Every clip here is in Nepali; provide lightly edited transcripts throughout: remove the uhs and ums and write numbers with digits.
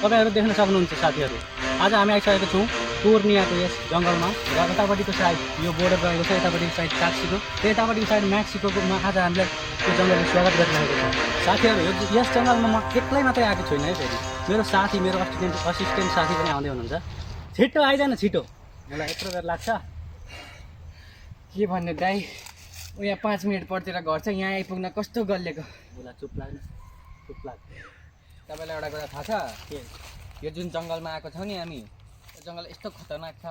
तपाईहरु देख्न सक्नुहुन्छ साथीहरु। आज हामी आइसकेको छौं पूर्णियाको यस जंगलमा र यतापट्टिको साइड यो बोर्डर रहेको छ, यतापट्टिको साइड काक्सीको, यतापट्टिको साइड मेक्सिकोमा आज हामीले यो जंगलले स्वागत गरिरहेको छ। साथीहरु यस जंगलमा म एक्लै मात्रै आएको छैन है, फेरि मेरो साथी मेरो असिस्टेन्ट साथी पनि आउँदै हुनुहुन्छ। छिटो आइजान छिटो, मलाई यत्रो बेर लाग्छ। के भन्ने दाइ, यहाँ 5 मिनट पर्तिर घर छ, यहाँ आइपुग्न कस्तो गल्लेको। मलाई चुप लाग्नु, चुप लाग। तपाईँलाई एउटा कुरा थाहा छ? के? यो जुन जङ्गलमा आएको छौँ नि हामी, यो जङ्गल यस्तो खतरनाक छ।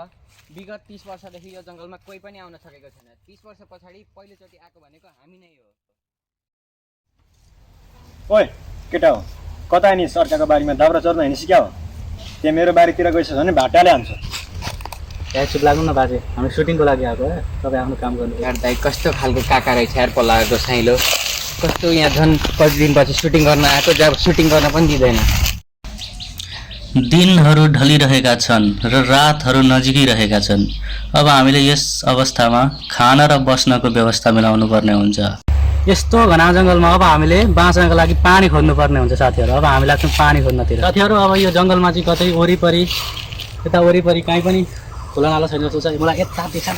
विगत 30 वर्षदेखि यो जङ्गलमा कोही पनि आउन सकेको छैन। 30 वर्ष पछाडि पहिलोचोटि आएको भनेको हामी नै हो। ओए केटा हो, कता नि अर्काको बारीमा दाउरा चर्न हिँड्न सिक्याओ? त्यहाँ मेरो बारीतिर गइसक्यो भने भाटाले हान्छ। ए चुप लाग्नु न बाजे, हामी सुटिङको लागि आएको है, तपाईँ आफ्नो काम गर्नु। यार दाइ कस्तो खालको काका रहेछ यार, पलाएको साइलो कस्तो। यहाँ झन् कति दिनपछि सुटिङ गर्न आएको, जब सुटिङ गर्न पनि दिँदैन। दिनहरू ढलिरहेका छन् र रातहरू नजिकिरहेका छन्। अब हामीले यस अवस्थामा खाना र बस्नको व्यवस्था मिलाउनु पर्ने हुन्छ। यस्तो घना जङ्गलमा अब हामीले बाँच्नको लागि पानी खोज्नु पर्ने हुन्छ साथीहरू। अब हामी लाग्छौँ पानी खोज्नतिर। साथीहरू अब यो जङ्गलमा चाहिँ कतै वरिपरि यता वरिपरि कहीँ पनि खोला नाला छैन जस्तो छ। मलाई यता देखा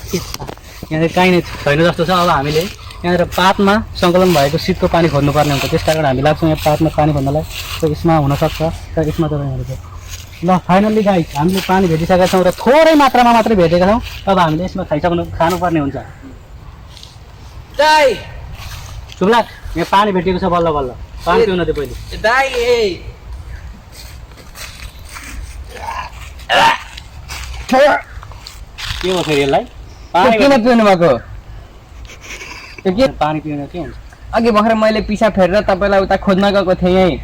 यहाँनिर कहीँ नै छैन जस्तो छ। अब हामीले यहाँनिर पातमा सङ्कलन भएको शीतको पानी खोज्नुपर्ने हुन्छ। त्यस कारण हामी लाग्छौँ यहाँ पातमा पानी खोज्नलाई। त यसमा हुनसक्छ, तर यसमा त यहाँनिर ल फाइनल्ली गाइस हामीले पानी भेटिसकेका छौँ र थोरै मात्रामा मात्रै भेटेका छौँ। अब हामीले यसमा खानुपर्ने हुन्छ। दाइ चुप लाग, यहाँ पानी भेटेको छ बल्ल बल्ल। पानी पिउन दे पहिले। दाइ के हो फेरि यसलाई? किन पिउनु भएको? पानी पिउन के हुन्छ? अघि भर्खर मैले पिसा फेरेर तपाईँलाई उता खोज्न गएको थिएँ यहीँ।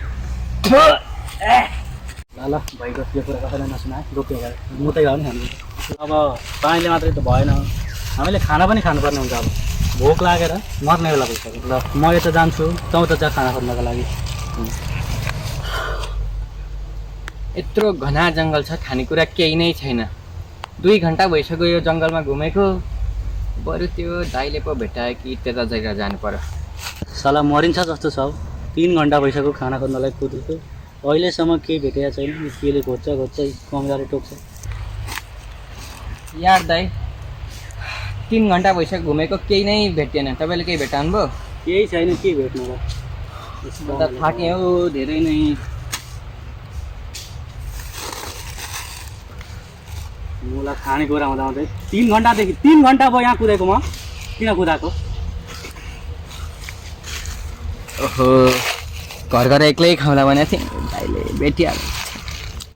ल भाइको यो कुरा कसैलाई नसुना, रोक्यो मुतै गयो नि हामी। अब पानीले मात्रै त भएन, हामीले खाना पनि खानुपर्ने हुन्छ। अब भोक लागेर मर्ने बेला भइसक्यो। ल म यता जान्छु, तँ त जा खाना खोज्नको लागि। यत्रो घना जङ्गल छ, खानेकुरा केही नै छैन। 2 घन्टा भइसक्यो यो जङ्गलमा घुमेको। बरु त्यो दाइले पो भेटायो कि त्यता जग्गा जानु पर्यो। साला मरिन्छ जस्तो छ। 3 घन्टा भइसक्यो खाना खोज्नलाई कुदेको, अहिलेसम्म केही भेटेको छैन। केले खोज्छ कमदाले टोक्छ। यार दाइ 3 घन्टा भइसक्यो घुमेको, केही नै भेटिएन। तपाईँले केही भेटाउनु भयो? केही छैन, के भेट्नु र? त थाकेँ हौ धेरै नै। मलाई खानेकुरा हुँदा हुँदै 3 घन्टादेखि 3 घन्टा भयो यहाँ कुदेको। म किन कुदाएको? ओहो, घर एक्लै खाउँला भनेको थिएँ, दाइले भेटिहाल्यो।